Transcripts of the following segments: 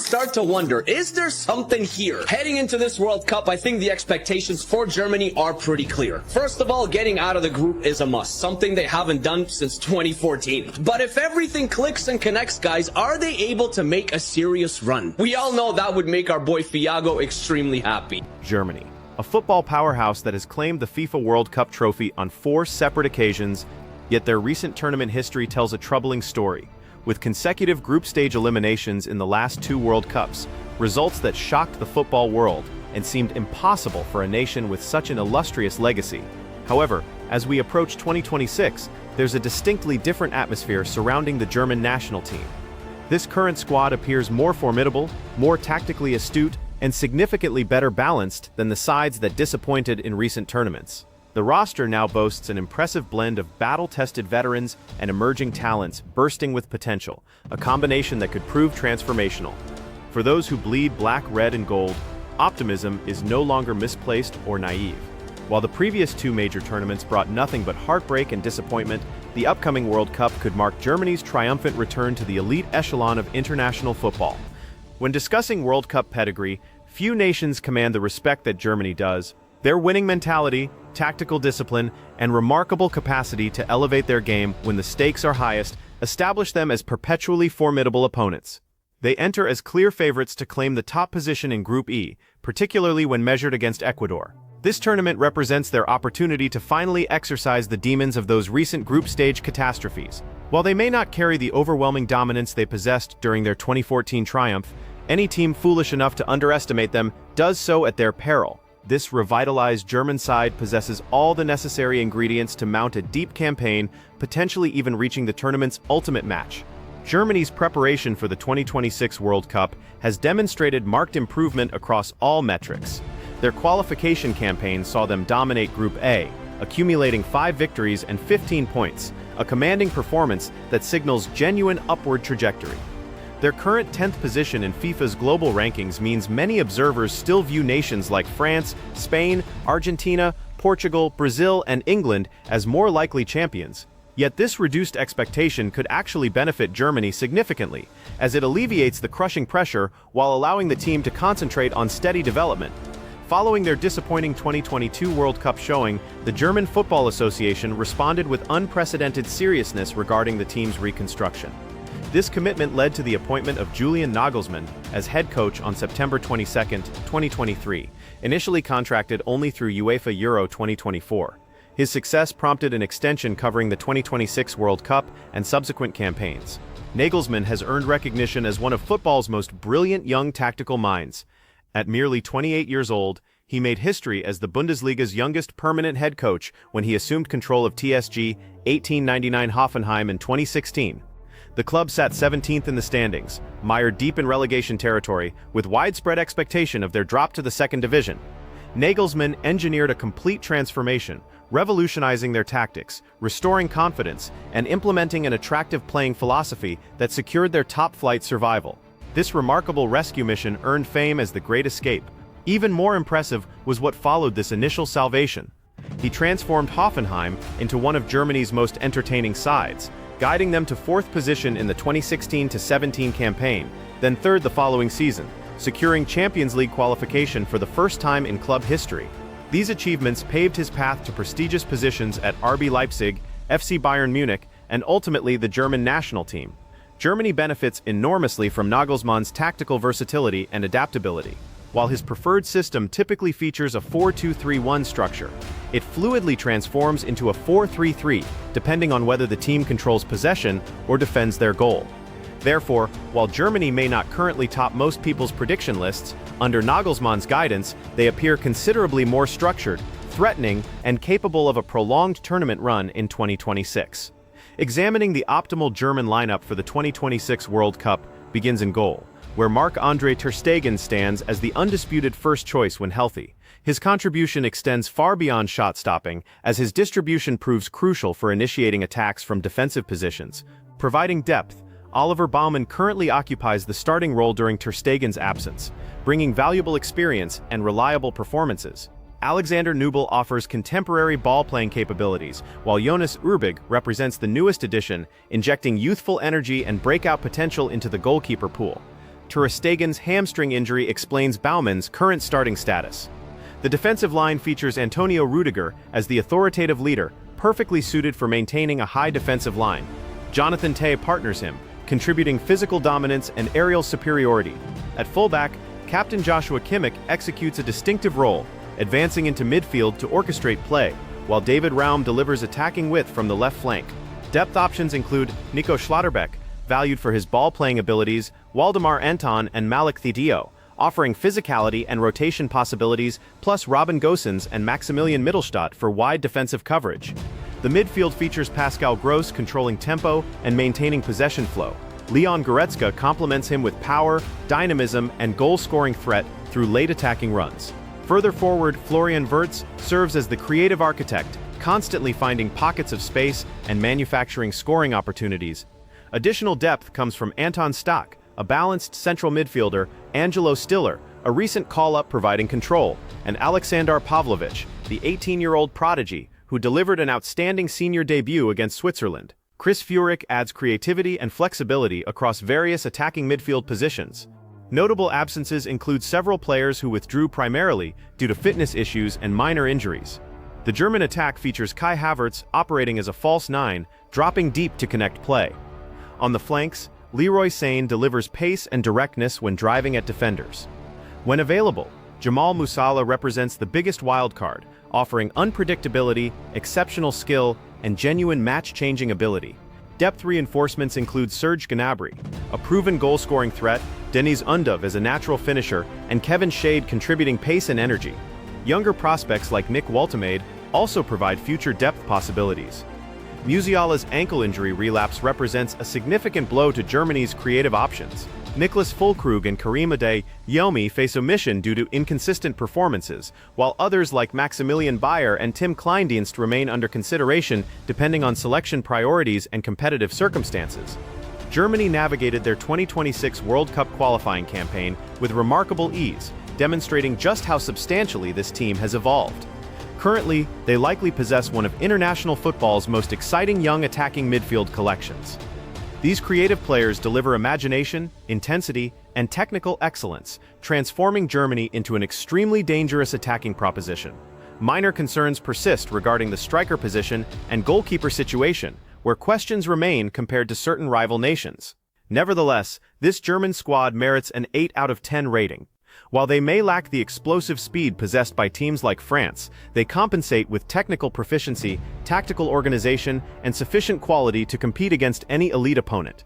start to wonder, is there something here? Heading into this World Cup, I think the expectations for Germany are pretty clear. First of all, getting out of the group is a must, something they haven't done since 2014. But if everything clicks and connects, guys, are they able to make a serious run? We all know that would make our boy Thiago extremely happy. Germany, a football powerhouse that has claimed the FIFA World Cup trophy on 4 separate occasions, yet their recent tournament history tells a troubling story. With consecutive group stage eliminations in the last 2 World Cups, results that shocked the football world and seemed impossible for a nation with such an illustrious legacy. However, as we approach 2026, there's a distinctly different atmosphere surrounding the German national team. This current squad appears more formidable, more tactically astute, and significantly better balanced than the sides that disappointed in recent tournaments. The roster now boasts an impressive blend of battle-tested veterans and emerging talents bursting with potential, a combination that could prove transformational. For those who bleed black, red, and gold, optimism is no longer misplaced or naive. While the previous 2 major tournaments brought nothing but heartbreak and disappointment, the upcoming World Cup could mark Germany's triumphant return to the elite echelon of international football. When discussing World Cup pedigree, few nations command the respect that Germany does. Their winning mentality, tactical discipline, and remarkable capacity to elevate their game when the stakes are highest establish them as perpetually formidable opponents. They enter as clear favorites to claim the top position in Group E, particularly when measured against Ecuador. This tournament represents their opportunity to finally exorcise the demons of those recent group stage catastrophes. While they may not carry the overwhelming dominance they possessed during their 2014 triumph, any team foolish enough to underestimate them does so at their peril. This revitalized German side possesses all the necessary ingredients to mount a deep campaign, potentially even reaching the tournament's ultimate match. Germany's preparation for the 2026 World Cup has demonstrated marked improvement across all metrics. Their qualification campaign saw them dominate Group A, accumulating 5 victories and 15 points, a commanding performance that signals genuine upward trajectory. Their current 10th position in FIFA's global rankings means many observers still view nations like France, Spain, Argentina, Portugal, Brazil, and England as more likely champions. Yet this reduced expectation could actually benefit Germany significantly, as it alleviates the crushing pressure while allowing the team to concentrate on steady development. Following their disappointing 2022 World Cup showing, the German Football Association responded with unprecedented seriousness regarding the team's reconstruction. This commitment led to the appointment of Julian Nagelsmann as head coach on September 22, 2023, initially contracted only through UEFA Euro 2024. His success prompted an extension covering the 2026 World Cup and subsequent campaigns. Nagelsmann has earned recognition as one of football's most brilliant young tactical minds. At merely 28 years old, he made history as the Bundesliga's youngest permanent head coach when he assumed control of TSG 1899 Hoffenheim in 2016. The club sat 17th in the standings, mired deep in relegation territory, with widespread expectation of their drop to the 2nd division. Nagelsmann engineered a complete transformation, revolutionizing their tactics, restoring confidence, and implementing an attractive playing philosophy that secured their top-flight survival. This remarkable rescue mission earned fame as the Great Escape. Even more impressive was what followed this initial salvation. He transformed Hoffenheim into one of Germany's most entertaining sides, guiding them to 4th position in the 2016-17 campaign, then 3rd the following season, securing Champions League qualification for the first time in club history. These achievements paved his path to prestigious positions at RB Leipzig, FC Bayern Munich, and ultimately the German national team. Germany benefits enormously from Nagelsmann's tactical versatility and adaptability. While his preferred system typically features a 4-2-3-1 structure, it fluidly transforms into a 4-3-3, depending on whether the team controls possession or defends their goal. Therefore, while Germany may not currently top most people's prediction lists, under Nagelsmann's guidance, they appear considerably more structured, threatening, and capable of a prolonged tournament run in 2026. Examining the optimal German lineup for the 2026 World Cup begins in goal, where Marc-Andre ter Stegen stands as the undisputed first choice when healthy. His contribution extends far beyond shot stopping, as his distribution proves crucial for initiating attacks from defensive positions. Providing depth, Oliver Baumann currently occupies the starting role during ter Stegen's absence, bringing valuable experience and reliable performances. Alexander Nubel offers contemporary ball-playing capabilities, while Jonas Urbig represents the newest addition, injecting youthful energy and breakout potential into the goalkeeper pool. Ter Stegen's hamstring injury explains Baumann's current starting status. The defensive line features Antonio Rudiger as the authoritative leader, perfectly suited for maintaining a high defensive line. Jonathan Tah partners him, contributing physical dominance and aerial superiority. At fullback, Captain Joshua Kimmich executes a distinctive role, advancing into midfield to orchestrate play, while David Raum delivers attacking width from the left flank. Depth options include Nico Schlotterbeck, valued for his ball-playing abilities, Waldemar Anton and Malik Thiadio, offering physicality and rotation possibilities, plus Robin Gosens and Maximilian Mittelstadt for wide defensive coverage. The midfield features Pascal Gross controlling tempo and maintaining possession flow. Leon Goretzka complements him with power, dynamism, and goal-scoring threat through late attacking runs. Further forward, Florian Wirtz serves as the creative architect, constantly finding pockets of space and manufacturing scoring opportunities. Additional depth comes from Anton Stock, a balanced central midfielder, Angelo Stiller, a recent call-up providing control, and Aleksandar Pavlovic, the 18-year-old prodigy, who delivered an outstanding senior debut against Switzerland. Chris Führich adds creativity and flexibility across various attacking midfield positions. Notable absences include several players who withdrew primarily due to fitness issues and minor injuries. The German attack features Kai Havertz operating as a false nine, dropping deep to connect play. On the flanks, Leroy Sane delivers pace and directness when driving at defenders. When available, Jamal Musiala represents the biggest wildcard, offering unpredictability, exceptional skill, and genuine match-changing ability. Depth reinforcements include Serge Gnabry, a proven goal-scoring threat, Deniz Undav as a natural finisher, and Kevin Schade contributing pace and energy. Younger prospects like Nick Woltemade also provide future depth possibilities. Musiala's ankle injury relapse represents a significant blow to Germany's creative options. Niklas Füllkrug and Karim Adeyemi face omission due to inconsistent performances, while others like Maximilian Bayer and Tim Kleindienst remain under consideration depending on selection priorities and competitive circumstances. Germany navigated their 2026 World Cup qualifying campaign with remarkable ease, demonstrating just how substantially this team has evolved. Currently, they likely possess one of international football's most exciting young attacking midfield collections. These creative players deliver imagination, intensity, and technical excellence, transforming Germany into an extremely dangerous attacking proposition. Minor concerns persist regarding the striker position and goalkeeper situation, where questions remain compared to certain rival nations. Nevertheless, this German squad merits an 8 out of 10 rating. While they may lack the explosive speed possessed by teams like France, they compensate with technical proficiency, tactical organization, and sufficient quality to compete against any elite opponent.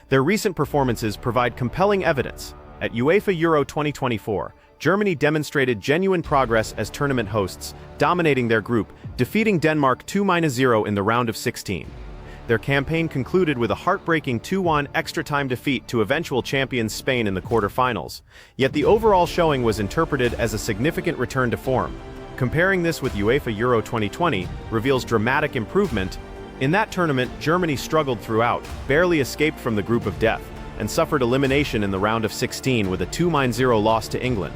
Their recent performances provide compelling evidence. At UEFA Euro 2024, Germany demonstrated genuine progress as tournament hosts, dominating their group, defeating Denmark 2-0 in the round of 16. Their campaign concluded with a heartbreaking 2-1 extra-time defeat to eventual champions Spain in the quarter-finals. Yet the overall showing was interpreted as a significant return to form. Comparing this with UEFA Euro 2020 reveals dramatic improvement. In that tournament, Germany struggled throughout, barely escaped from the group of death, and suffered elimination in the round of 16 with a 2-0 loss to England.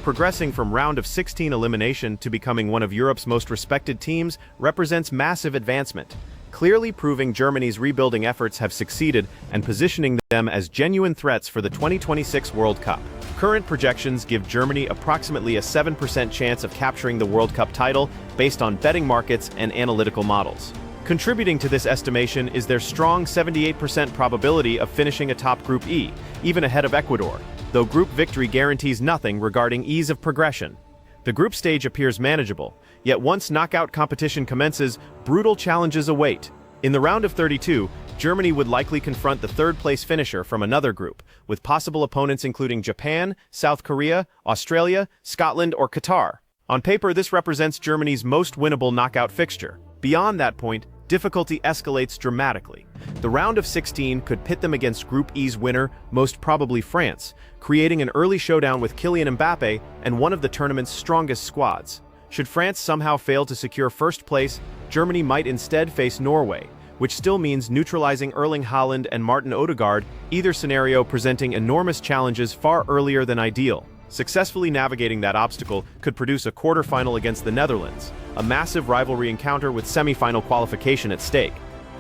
Progressing from round of 16 elimination to becoming one of Europe's most respected teams represents massive advancement, clearly proving Germany's rebuilding efforts have succeeded and positioning them as genuine threats for the 2026 World Cup. Current projections give Germany approximately a 7% chance of capturing the World Cup title based on betting markets and analytical models. Contributing to this estimation is their strong 78% probability of finishing atop Group E, even ahead of Ecuador, though group victory guarantees nothing regarding ease of progression. The group stage appears manageable, yet once knockout competition commences, brutal challenges await. In the round of 32, Germany would likely confront the third-place finisher from another group, with possible opponents including Japan, South Korea, Australia, Scotland, or Qatar. On paper, this represents Germany's most winnable knockout fixture. Beyond that point, difficulty escalates dramatically. The round of 16 could pit them against Group E's winner, most probably France, creating an early showdown with Kylian Mbappe and one of the tournament's strongest squads. Should France somehow fail to secure first place, Germany might instead face Norway, which still means neutralizing Erling Haaland and Martin Odegaard, either scenario presenting enormous challenges far earlier than ideal. Successfully navigating that obstacle could produce a quarterfinal against the Netherlands, a massive rivalry encounter with semi-final qualification at stake.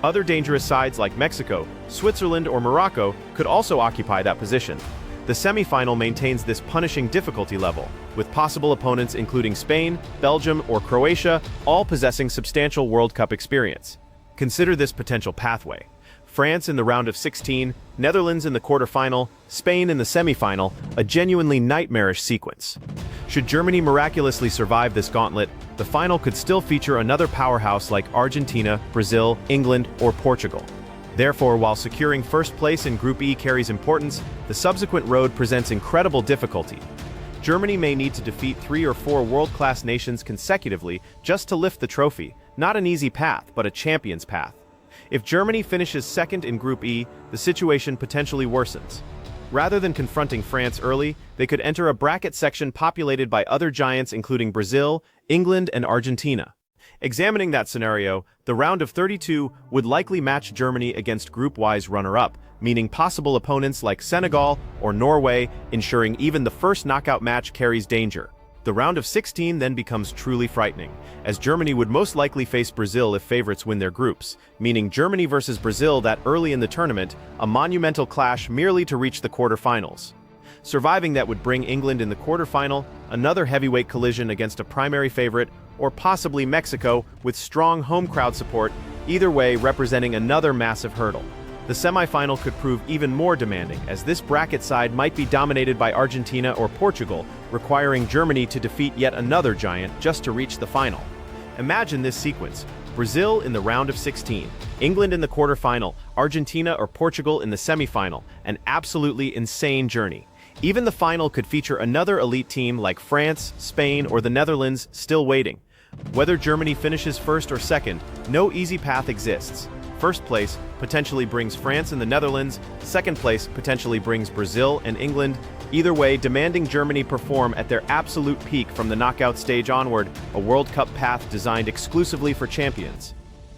Other dangerous sides like Mexico, Switzerland, or Morocco could also occupy that position. The The semi-final maintains this punishing difficulty level, with possible opponents including Spain, Belgium, or Croatia, all possessing substantial World Cup experience. Consider this potential pathway. France in the round of 16, Netherlands in the quarterfinal, Spain in the semi-final, a genuinely nightmarish sequence. Should Germany miraculously survive this gauntlet, the final could still feature another powerhouse like Argentina, Brazil, England, or Portugal. Therefore, while securing first place in Group E carries importance, the subsequent road presents incredible difficulty. Germany may need to defeat 3 or 4 world-class nations consecutively just to lift the trophy, not an easy path, but a champion's path. If Germany finishes second in Group E, the situation potentially worsens. Rather than confronting France early, they could enter a bracket section populated by other giants including Brazil, England, and Argentina. Examining that scenario, the round of 32 would likely match Germany against group-wise runner-up, meaning possible opponents like Senegal or Norway, ensuring even the first knockout match carries danger. The round of 16 then becomes truly frightening, as Germany would most likely face Brazil if favorites win their groups, meaning Germany versus Brazil that early in the tournament, a monumental clash merely to reach the quarterfinals. Surviving that would bring England in the quarterfinal, another heavyweight collision against a primary favorite, or possibly Mexico with strong home crowd support, either way representing another massive hurdle. The semi-final could prove even more demanding, as this bracket side might be dominated by Argentina or Portugal, requiring Germany to defeat yet another giant just to reach the final. Imagine this sequence: Brazil in the round of 16, England in the quarterfinal, Argentina or Portugal in the semi-final, an absolutely insane journey. Even the final could feature another elite team like France, Spain, or the Netherlands still waiting. Whether Germany finishes first or second, no easy path exists. First place potentially brings France and the Netherlands, second place potentially brings Brazil and England. Either way, demanding Germany perform at their absolute peak from the knockout stage onward, a World Cup path designed exclusively for champions.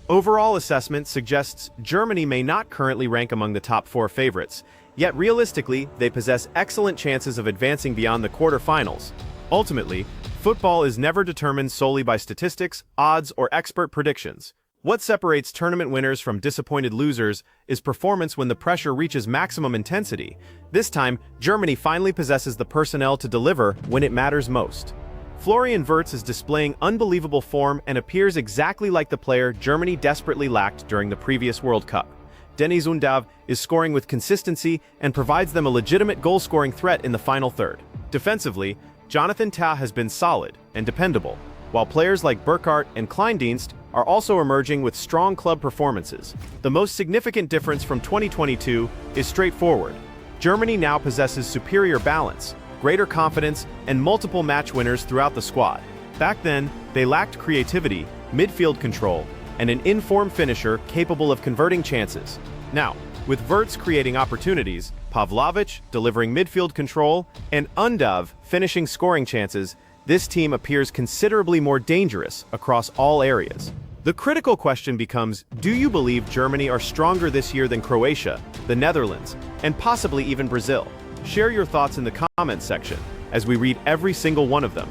Overall assessment suggests Germany may not currently rank among the top 4 favorites, yet realistically, they possess excellent chances of advancing beyond the quarterfinals. Ultimately, football is never determined solely by statistics, odds, or expert predictions. What separates tournament winners from disappointed losers is performance when the pressure reaches maximum intensity. This time, Germany finally possesses the personnel to deliver when it matters most. Florian Wirtz is displaying unbelievable form and appears exactly like the player Germany desperately lacked during the previous World Cup. Deniz Undav is scoring with consistency and provides them a legitimate goal-scoring threat in the final third. Defensively, Jonathan Tah has been solid and dependable, while players like Burkhardt and Kleindienst are also emerging with strong club performances. The most significant difference from 2022 is straightforward. Germany now possesses superior balance, greater confidence, and multiple match winners throughout the squad. Back then, they lacked creativity, midfield control, and an informed finisher capable of converting chances. Now, with Wirtz creating opportunities, Pavlovic delivering midfield control, and Undav finishing scoring chances, this team appears considerably more dangerous across all areas. The critical question becomes, do you believe Germany are stronger this year than Croatia, the Netherlands, and possibly even Brazil? Share your thoughts in the comments section, as we read every single one of them.